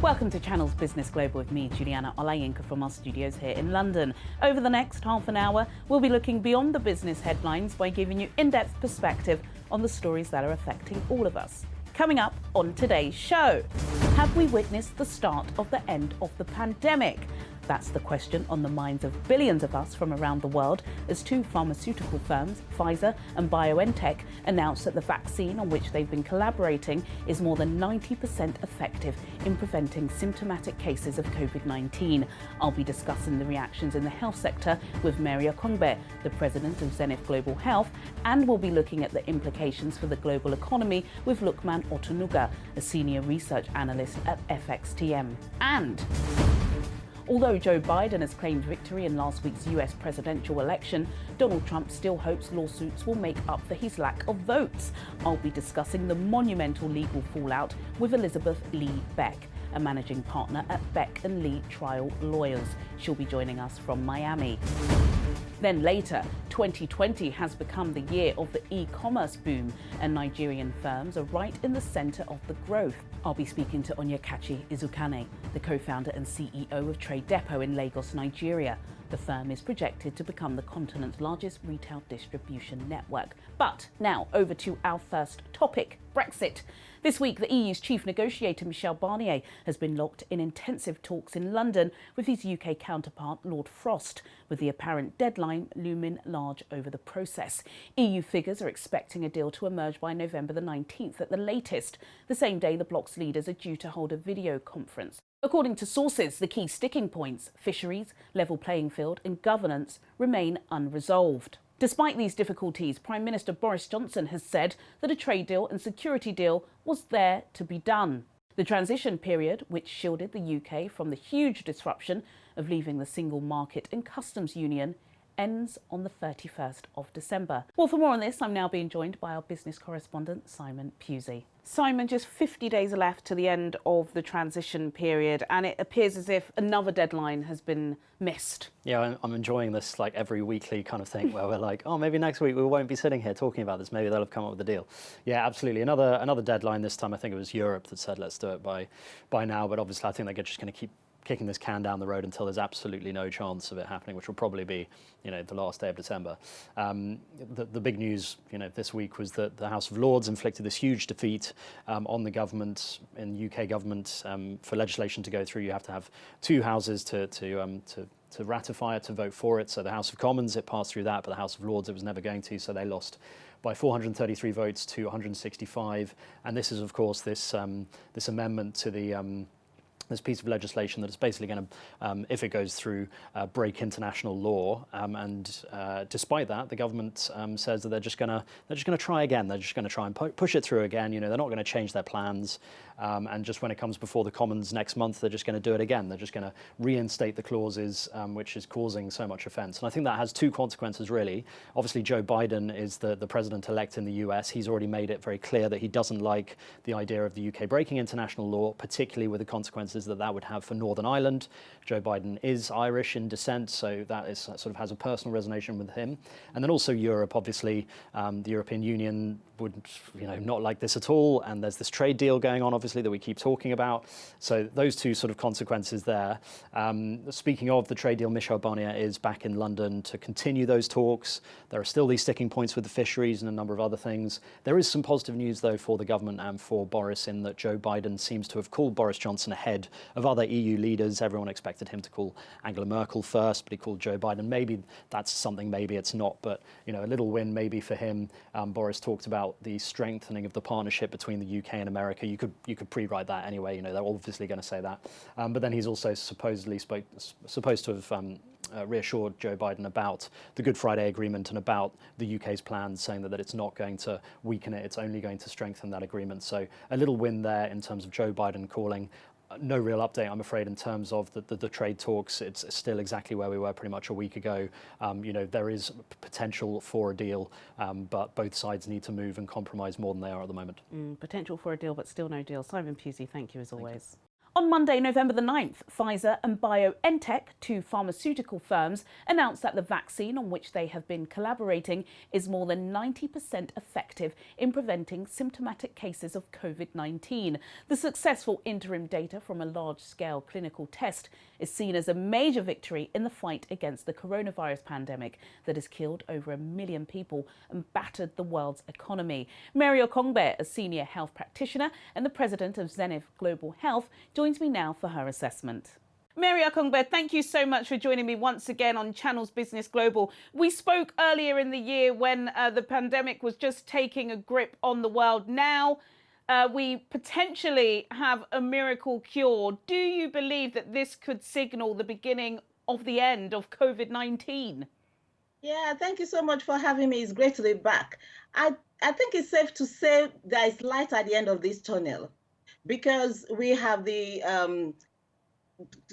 Welcome to Channel's Business Global with me, Juliana Olayinka, from our studios here in London. Over the next half an hour, we'll be looking beyond the business headlines by giving you in-depth perspective on the stories that are affecting all of us. Coming up on today's show, have we witnessed the start of the end of the pandemic? That's the question on the minds of billions of us from around the world as two pharmaceutical firms, Pfizer and BioNTech, announced that the vaccine on which they've been collaborating is more than 90% effective in preventing symptomatic cases of COVID-19. I'll be discussing the reactions in the health sector with Mary Okongbe, the president of Zenith Global Health, and we'll be looking at the implications for the global economy with Lukman Otunuga, a senior research analyst at FXTM. And although Joe Biden has claimed victory in last week's US presidential election, Donald Trump still hopes lawsuits will make up for his lack of votes. I'll be discussing the monumental legal fallout with Elizabeth Lee Beck, a managing partner at Beck and Lee Trial Lawyers. She'll be joining us from Miami. Then later, 2020 has become the year of the e-commerce boom, and Nigerian firms are right in the centre of the growth. I'll be speaking to Onyekachi Izukane, the co-founder and CEO of Trade Depot in Lagos, Nigeria. The firm is projected to become the continent's largest retail distribution network. But now over to our first topic, Brexit. This week, the EU's chief negotiator, Michel Barnier, has been locked in intensive talks in London with his UK counterpart, Lord Frost, with the apparent deadline looming large over the process. EU figures are expecting a deal to emerge by November the 19th at the latest, the same day the bloc's leaders are due to hold a video conference. According to sources, the key sticking points, fisheries, level playing field and governance, remain unresolved. Despite these difficulties, Prime Minister Boris Johnson has said that a trade deal and security deal was there to be done. The transition period, which shielded the UK from the huge disruption of leaving the single market and customs union, ends on the 31st of December. Well, for more on this, I'm now being joined by our business correspondent, Simon Pusey. Simon, just 50 days left to the end of the transition period, and it appears as if another deadline has been missed. Yeah, I'm enjoying this like every weekly kind of thing where we're like, oh, maybe next week we won't be sitting here talking about this. Maybe they'll have come up with a deal. Yeah, absolutely. Another deadline this time. I think it was Europe that said let's do it by now, but obviously I think they're just going to keep kicking this can down the road until there's absolutely no chance of it happening, which will probably be, the last day of December. The big news, this week was that the House of Lords inflicted this huge defeat on the government, in the UK government. For legislation to go through, you have to have two houses to ratify it, to vote for it. So the House of Commons, it passed through that, but the House of Lords, it was never going to, so they lost by 433 votes to 165. And this is, of course, this amendment to the this piece of legislation that is basically going to, if it goes through, break international law. And despite that, the government says that they're just going to try again. They're just going to try and push it through again. They're not going to change their plans. And just when it comes before the Commons next month, they're just going to do it again. They're just going to reinstate the clauses, which is causing so much offence. And I think that has two consequences, really. Obviously, Joe Biden is the president-elect in the US. He's already made it very clear that he doesn't like the idea of the UK breaking international law, particularly with the consequences that would have for Northern Ireland. Joe Biden is Irish in descent, so that is sort of has a personal resonance with him. And then also Europe, obviously, the European Union would not like this at all, and there's this trade deal going on, obviously, that we keep talking about. So those two sort of consequences there. Speaking of the trade deal, Michel Barnier is back in London to continue those talks. There are still these sticking points with the fisheries and a number of other things. There is some positive news, though, for the government and for Boris, in that Joe Biden seems to have called Boris Johnson ahead of other EU leaders. Everyone expected him to call Angela Merkel first, but he called Joe Biden. Maybe that's something, maybe it's not, but a little win maybe for him. Boris talked about the strengthening of the partnership between the UK and America. You could pre-write that anyway. They're obviously going to say that. But then he's also supposedly supposed to have reassured Joe Biden about the Good Friday Agreement and about the UK's plans, saying that it's not going to weaken it. It's only going to strengthen that agreement. So a little win there in terms of Joe Biden calling. No real update, I'm afraid, in terms of the trade talks. It's still exactly where we were pretty much a week ago. There is potential for a deal, but both sides need to move and compromise more than they are at the moment. Potential for a deal, but still no deal. Simon Pusey, thank you as always. On Monday, November the 9th, Pfizer and BioNTech, two pharmaceutical firms, announced that the vaccine on which they have been collaborating is more than 90% effective in preventing symptomatic cases of COVID-19. The successful interim data from a large-scale clinical test is seen as a major victory in the fight against the coronavirus pandemic that has killed over 1 million people and battered the world's economy. Mary Okongbe, a senior health practitioner and the president of Zenith Global Health, joins me now for her assessment. Mary Okongbe, thank you so much for joining me once again on Channel's Business Global. We spoke earlier in the year when the pandemic was just taking a grip on the world. Now we potentially have a miracle cure. Do you believe that this could signal the beginning of the end of COVID-19? Yeah, thank you so much for having me. It's great to be back. I think it's safe to say there is light at the end of this tunnel, because we have the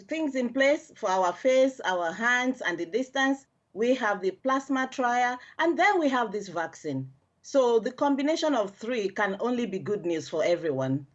things in place for our face, our hands, and the distance. We have the plasma trial, and then we have this vaccine. So the combination of three can only be good news for everyone.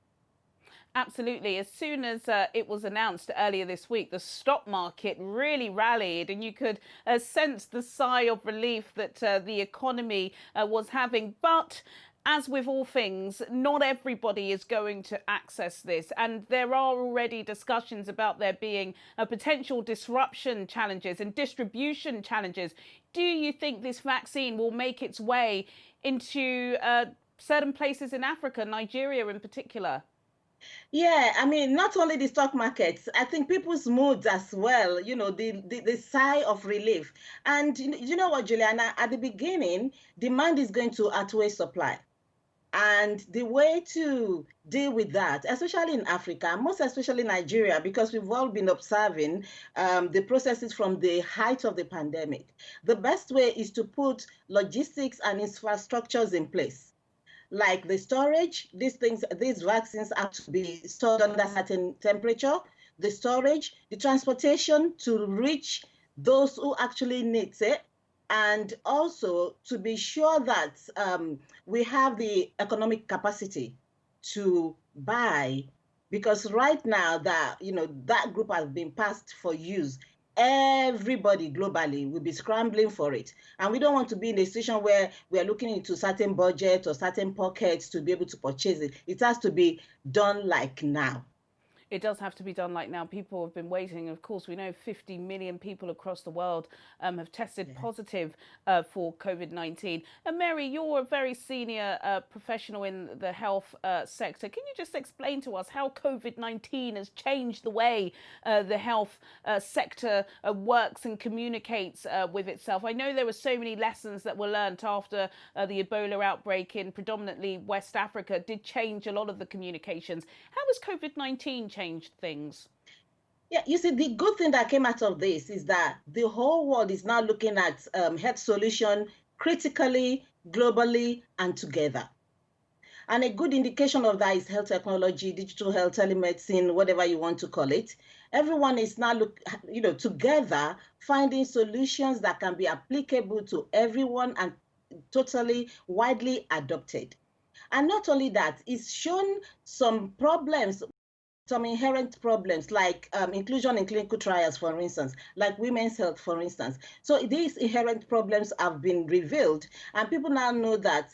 Absolutely. As soon as it was announced earlier this week, the stock market really rallied, and you could sense the sigh of relief that the economy was having. But as with all things, not everybody is going to access this, and there are already discussions about there being potential disruption challenges and distribution challenges. Do you think this vaccine will make its way into certain places in Africa, Nigeria in particular? Yeah, I mean, not only the stock markets, I think people's moods as well, the sigh of relief. And you know what, Juliana, at the beginning, demand is going to outweigh supply. And the way to deal with that, especially in Africa, most especially Nigeria, because we've all been observing the processes from the height of the pandemic, the best way is to put logistics and infrastructures in place. Like the storage, these vaccines have to be stored under a certain temperature, the storage, the transportation to reach those who actually need it, and also to be sure that we have the economic capacity to buy, because right now that that group has been passed for use. Everybody globally will be scrambling for it, and we don't want to be in a situation where we are looking into certain budget or certain pockets to be able to purchase it. It has to be done like now. It does have to be done like now. People have been waiting. Of course, we know 50 million people across the world have tested positive for COVID-19. And Mary, you're a very senior professional in the health sector. Can you just explain to us how COVID-19 has changed the way the health sector works and communicates with itself? I know there were so many lessons that were learned after the Ebola outbreak in predominantly West Africa did change a lot of the communications. How has COVID-19 changed things? Yeah, you see, the good thing that came out of this is that the whole world is now looking at health solution critically, globally, and together. And a good indication of that is health technology, digital health, telemedicine, whatever you want to call it. Everyone is now together finding solutions that can be applicable to everyone and totally widely adopted. And not only that, it's shown some problems, some inherent problems like inclusion in clinical trials, for instance, like women's health, for instance. So these inherent problems have been revealed, and people now know that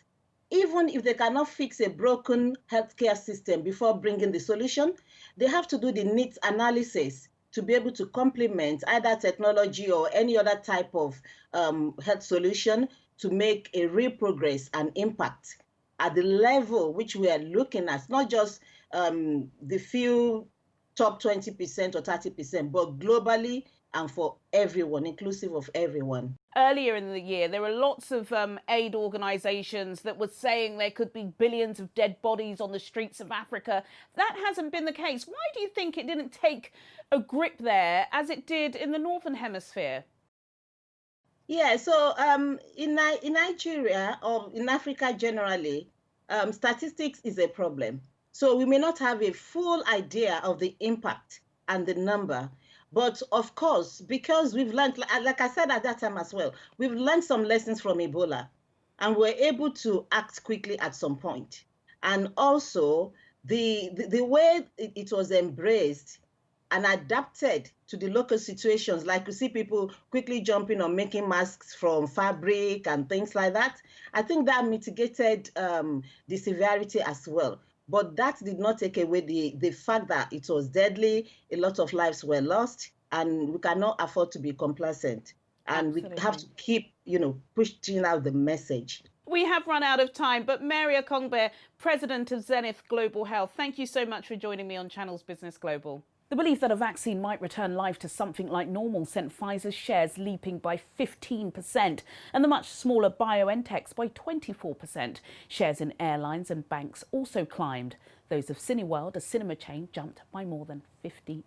even if they cannot fix a broken healthcare system before bringing the solution, they have to do the needs analysis to be able to complement either technology or any other type of health solution to make a real progress and impact at the level which we are looking at, not just the few top 20% or 30%, but globally and for everyone, inclusive of everyone. Earlier in the year, there were lots of aid organisations that were saying there could be billions of dead bodies on the streets of Africa. That hasn't been the case. Why do you think it didn't take a grip there as it did in the Northern Hemisphere? Yeah, so in Nigeria or in Africa generally, statistics is a problem. So we may not have a full idea of the impact and the number. But of course, because we've learned, like I said at that time as well, we've learned some lessons from Ebola, and we're able to act quickly at some point. And also, the way it was embraced and adapted to the local situations, like you see people quickly jumping on making masks from fabric and things like that, I think that mitigated the severity as well. But that did not take away the fact that it was deadly, a lot of lives were lost, and we cannot afford to be complacent. And Absolutely. we have to keep, pushing out the message. We have run out of time, but Mary Okongbe, President of Zenith Global Health, thank you so much for joining me on Channels Business Global. The belief that a vaccine might return life to something like normal sent Pfizer's shares leaping by 15% and the much smaller BioNTech's by 24%. Shares in airlines and banks also climbed. Those of Cineworld, a cinema chain, jumped by more than 50%.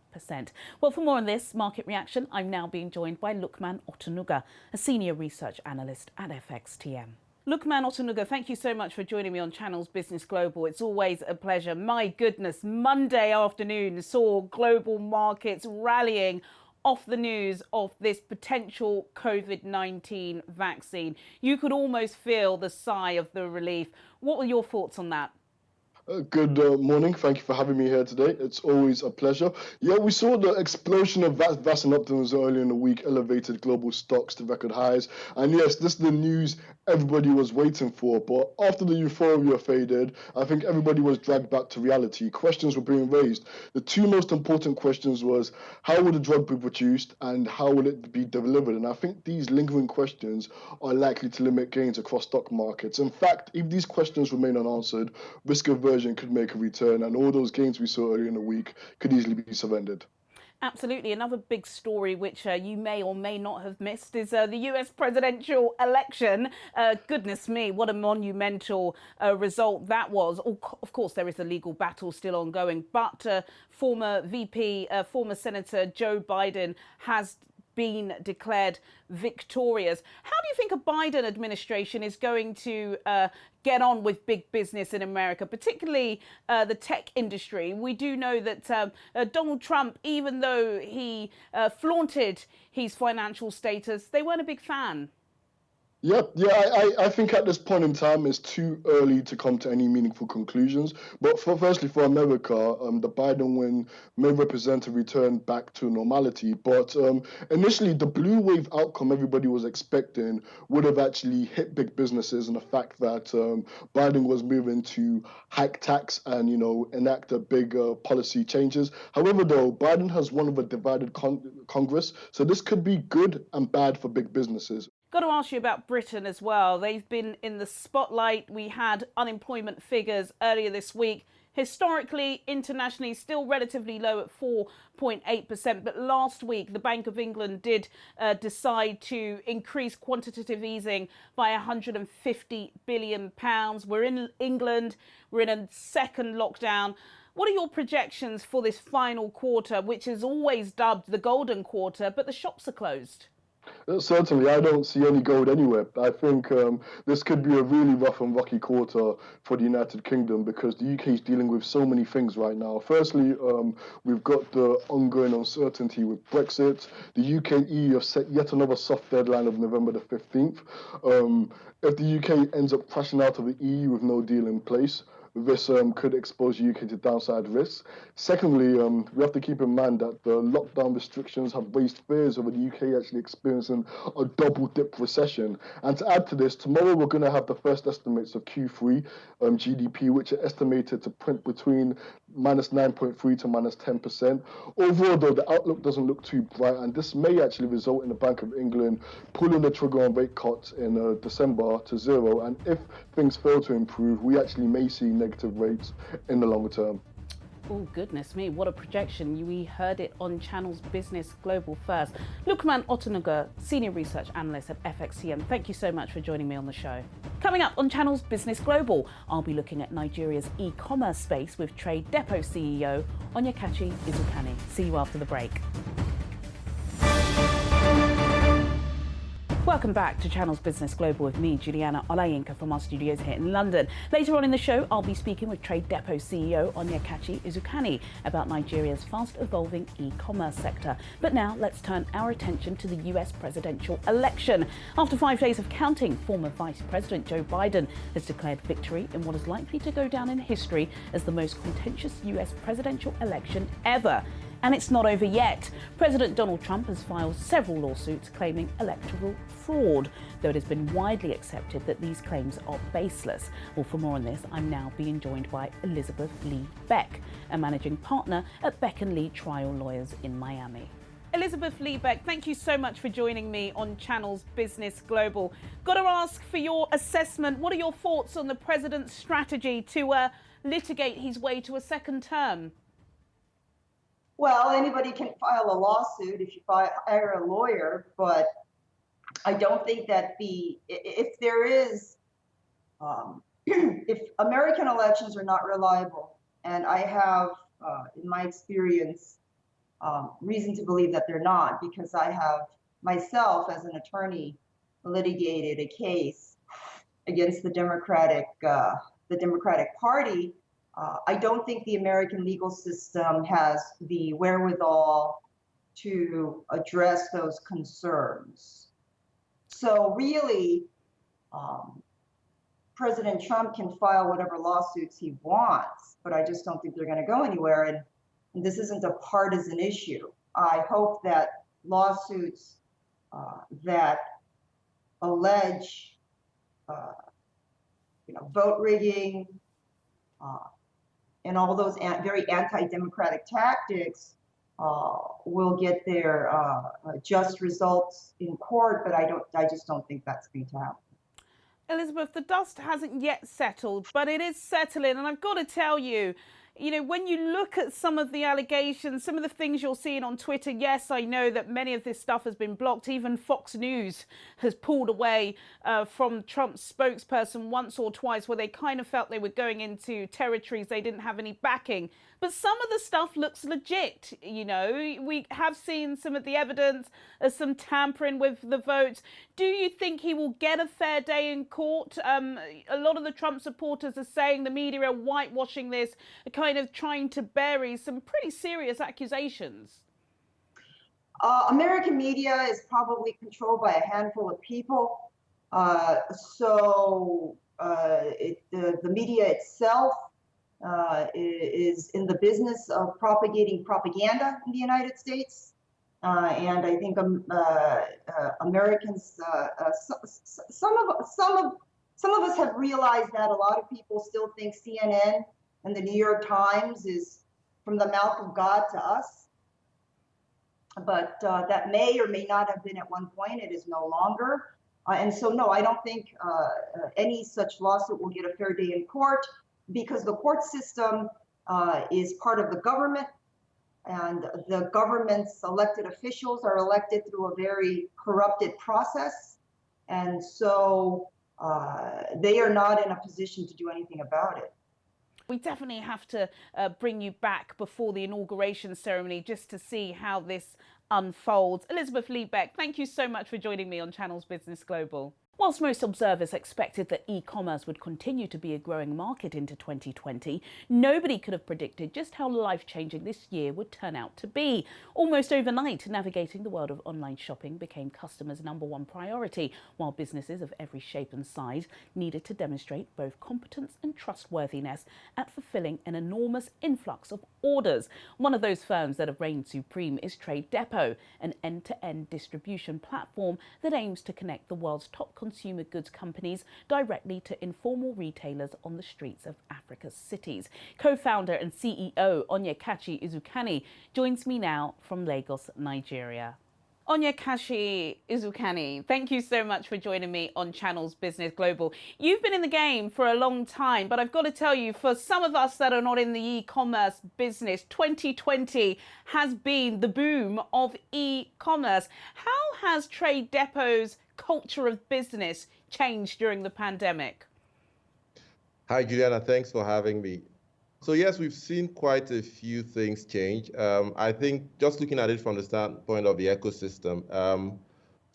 Well, for more on this market reaction, I'm now being joined by Lukman Otunuga, a senior research analyst at FXTM. Lukman Otunuga, thank you so much for joining me on Channels Business Global. It's always a pleasure. My goodness, Monday afternoon saw global markets rallying off the news of this potential COVID-19 vaccine. You could almost feel the sigh of the relief. What were your thoughts on that? Good morning. Thank you for having me here today. It's always a pleasure. Yeah, we saw the explosion of vaccine optimism earlier in the week, elevated global stocks to record highs. And yes, this is the news everybody was waiting for. But after the euphoria faded, I think everybody was dragged back to reality. Questions were being raised. The two most important questions was, how will the drug be produced and how will it be delivered? And I think these lingering questions are likely to limit gains across stock markets. In fact, if these questions remain unanswered, risk aversion could make a return, and all those gains we saw earlier in the week could easily be surrendered. Absolutely. Another big story which you may or may not have missed is the US presidential election. Goodness me, what a monumental result that was. Of course, there is a legal battle still ongoing, but former Senator Joe Biden has been declared victorious. How do you think a Biden administration is going to get on with big business in America, particularly the tech industry? We do know that Donald Trump, even though he flaunted his financial status, they weren't a big fan. I think at this point in time it's too early to come to any meaningful conclusions. But firstly, for America, the Biden win may represent a return back to normality. But initially, the blue wave outcome everybody was expecting would have actually hit big businesses, and the fact that Biden was moving to hike tax and enact a big policy changes. However, though, Biden has one of a divided Congress, so this could be good and bad for big businesses. Got to ask you about Britain as well. They've been in the spotlight. We had unemployment figures earlier this week. Historically, internationally, still relatively low at 4.8%. But last week, the Bank of England did decide to increase quantitative easing by £150 billion. We're in England. We're in a second lockdown. What are your projections for this final quarter, which is always dubbed the golden quarter, but the shops are closed? Certainly, I don't see any gold anywhere. I think this could be a really rough and rocky quarter for the United Kingdom because the UK is dealing with so many things right now. Firstly, we've got the ongoing uncertainty with Brexit. The UK and EU have set yet another soft deadline of November the 15th. If the UK ends up crashing out of the EU with no deal in place, this could expose the UK to downside risks. Secondly, we have to keep in mind that the lockdown restrictions have raised fears over the UK actually experiencing a double dip recession. And to add to this, tomorrow we're going to have the first estimates of Q3 GDP, which are estimated to print between minus 9.3 to minus 10%. Overall, though, the outlook doesn't look too bright, and this may actually result in the Bank of England pulling the trigger on rate cuts in December to zero. And if things fail to improve, we actually may see negative rates in the longer term. Oh, goodness me, what a projection. We heard it on Channels Business Global first. Lukman Otunuga, Senior Research Analyst at FXTM, thank you so much for joining me on the show. Coming up on Channels Business Global, I'll be looking at Nigeria's e-commerce space with Trade Depot CEO Onyekachi Izukani. See you after the break. Welcome back to Channels Business Global with me, Juliana Olayinka, from our studios here in London. Later on in the show, I'll be speaking with Trade Depot CEO Onyekachi Izukani about Nigeria's fast-evolving e-commerce sector. But now let's turn our attention to the US presidential election. After 5 days of counting, former Vice President Joe Biden has declared victory in what is likely to go down in history as the most contentious US presidential election ever. And it's not over yet. President Donald Trump has filed several lawsuits claiming electoral fraud, though it has been widely accepted that these claims are baseless. Well, for more on this, I'm now being joined by Elizabeth Lee Beck, a managing partner at Beck & Lee Trial Lawyers in Miami. Elizabeth Lee Beck, thank you so much for joining me on Channels Business Global. Got to ask for your assessment. What are your thoughts on the president's strategy to litigate his way to a second term? Well, anybody can file a lawsuit if you hire a lawyer, but I don't think that if there is, if American elections are not reliable, and I have, in my experience, reason to believe that they're not, because I have myself as an attorney litigated a case against the Democratic Party. I don't think the American legal system has the wherewithal to address those concerns. So really, President Trump can file whatever lawsuits he wants, but I just don't think they're going to go anywhere. And this isn't a partisan issue. I hope that lawsuits that allege, vote rigging, and all those very anti-democratic tactics will get their just results in court, but I just don't think that's going to happen. Elizabeth, the dust hasn't yet settled, but it is settling. And I've got to tell you, when you look at some of the allegations, some of the things you're seeing on Twitter, yes, I know that many of this stuff has been blocked. Even Fox News has pulled away from Trump's spokesperson once or twice, where they kind of felt they were going into territories they didn't have any backing. But some of the stuff looks legit. We have seen some of the evidence of some tampering with the votes. Do you think he will get a fair day in court? A lot of the Trump supporters are saying the media are whitewashing this, kind of trying to bury some pretty serious accusations. American media is probably controlled by a handful of people. The media itself is in the business of propagating propaganda in the United States. And I think Americans, some of us have realized that a lot of people still think CNN and the New York Times is from the mouth of God to us. But that may or may not have been at one point. It is no longer. And so, no, I don't think any such lawsuit will get a fair day in court, because the court system is part of the government, and the government's elected officials are elected through a very corrupted process. And so they are not in a position to do anything about it. We definitely have to bring you back before the inauguration ceremony just to see how this unfolds. Elizabeth Lee Beck, thank you so much for joining me on Channels Business Global. Whilst most observers expected that e-commerce would continue to be a growing market into 2020, nobody could have predicted just how life-changing this year would turn out to be. Almost overnight, navigating the world of online shopping became customers' #1 priority, while businesses of every shape and size needed to demonstrate both competence and trustworthiness at fulfilling an enormous influx of orders. One of those firms that have reigned supreme is Trade Depot, an end-to-end distribution platform that aims to connect the world's top consumer goods companies directly to informal retailers on the streets of Africa's cities. Co-founder and CEO Onyekachi Izukani joins me now from Lagos, Nigeria. Onyekachi Izukani, thank you so much for joining me on Channels Business Global. You've been in the game for a long time, but I've got to tell you, for some of us that are not in the e-commerce business, 2020 has been the boom of e-commerce. How has Trade Depot's culture of business changed during the pandemic? Hi, Juliana. Thanks for having me. So yes, we've seen quite a few things change. I think just looking at it from the standpoint of the ecosystem,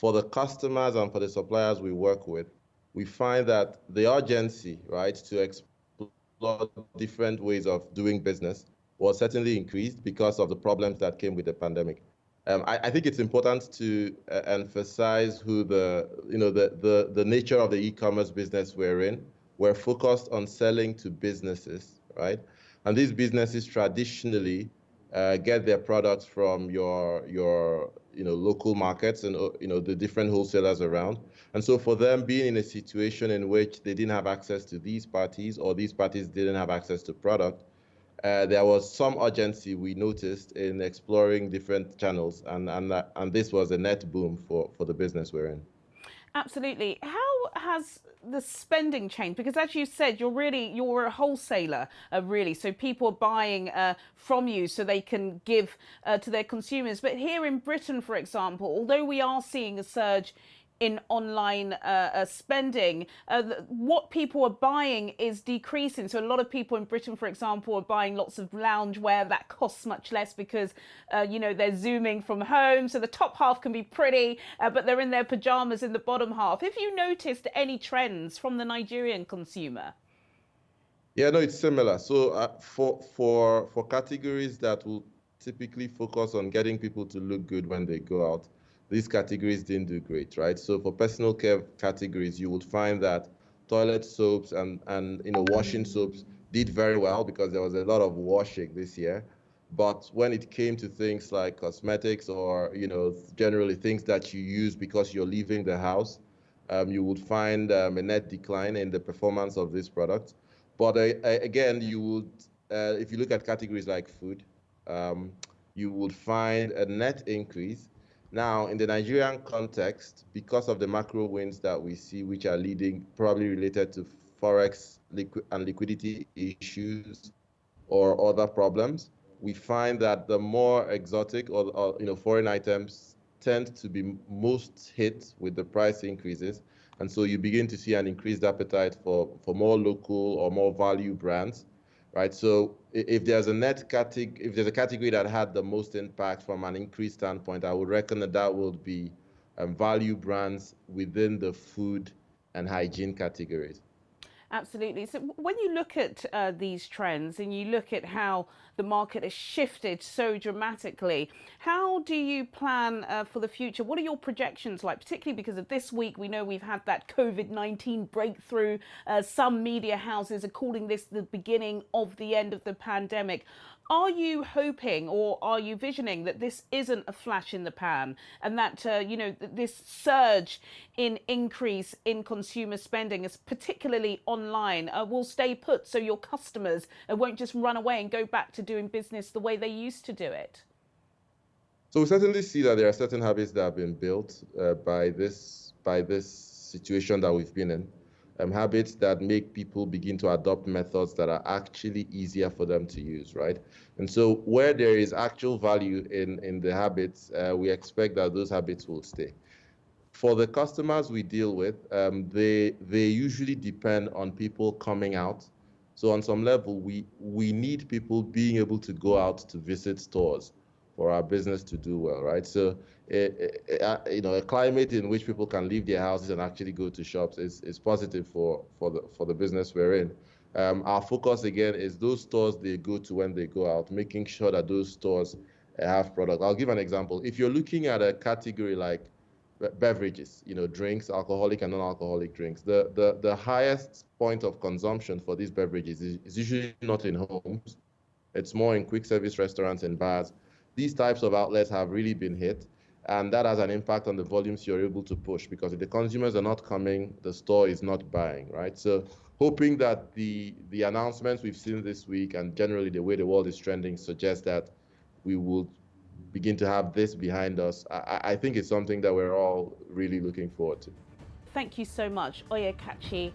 for the customers and for the suppliers we work with, we find that the urgency, right, to explore different ways of doing business was certainly increased because of the problems that came with the pandemic. I think it's important to emphasize who the nature of the e-commerce business we're in. We're focused on selling to businesses, right? And these businesses traditionally get their products from your local markets and the different wholesalers around. And so for them being in a situation in which they didn't have access to these parties or these parties didn't have access to product, there was some urgency we noticed in exploring different channels, and this was a net boom for the business we're in. Absolutely. How has the spending changed? Because as you said, you're a wholesaler, really. So people are buying from you so they can give to their consumers. But here in Britain, for example, although we are seeing a surge in online spending, what people are buying is decreasing. So a lot of people in Britain, for example, are buying lots of loungewear that costs much less because, they're Zooming from home. So the top half can be pretty, but they're in their pajamas in the bottom half. Have you noticed any trends from the Nigerian consumer? Yeah, no, it's similar. So for categories that will typically focus on getting people to look good when they go out, these categories didn't do great, right? So for personal care categories, you would find that toilet soaps and washing soaps did very well because there was a lot of washing this year. But when it came to things like cosmetics or generally things that you use because you're leaving the house, you would find a net decline in the performance of these products. But again, you would, if you look at categories like food, you would find a net increase. Now, in the Nigerian context, because of the macro winds that we see, which are leading, probably related to forex and liquidity issues or other problems, we find that the more exotic or foreign items tend to be most hit with the price increases. And so you begin to see an increased appetite for more local or more value brands, right? So if there's a category that had the most impact from an increased standpoint, I would reckon that would be value brands within the food and hygiene categories. Absolutely. So when you look at these trends and you look at how the market has shifted so dramatically, how do you plan for the future? What are your projections like, particularly because of this week? We know we've had that COVID-19 breakthrough. Some media houses are calling this the beginning of the end of the pandemic. Are you hoping or are you visioning that this isn't a flash in the pan and that, this surge in increase in consumer spending, particularly online, will stay put so your customers won't just run away and go back to doing business the way they used to do it? So we certainly see that there are certain habits that have been built by this situation that we've been in. Habits that make people begin to adopt methods that are actually easier for them to use, right? And so where there is actual value in the habits, we expect that those habits will stay. For the customers we deal with, they usually depend on people coming out. So on some level, we need people being able to go out to visit stores for our business to do well, right? So, a climate in which people can leave their houses and actually go to shops is positive for the business we're in. Our focus again is those stores they go to when they go out, making sure that those stores have product. I'll give an example. If you're looking at a category like beverages, drinks, alcoholic and non-alcoholic drinks, the highest point of consumption for these beverages is usually not in homes. It's more in quick service restaurants and bars. These types of outlets have really been hit, and that has an impact on the volumes you're able to push, because if the consumers are not coming, the store is not buying, right? So hoping that the announcements we've seen this week and generally the way the world is trending suggests that we will begin to have this behind us. I think it's something that we're all really looking forward to. Thank you so much, Oyekachi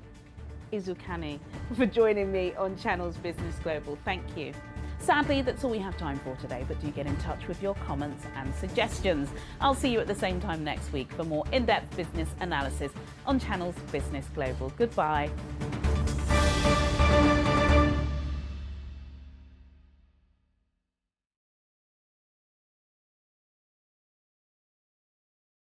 Izukani, for joining me on Channels Business Global. Thank you. Sadly, that's all we have time for today, but do get in touch with your comments and suggestions. I'll see you at the same time next week for more in-depth business analysis on Channels Business Global. Goodbye.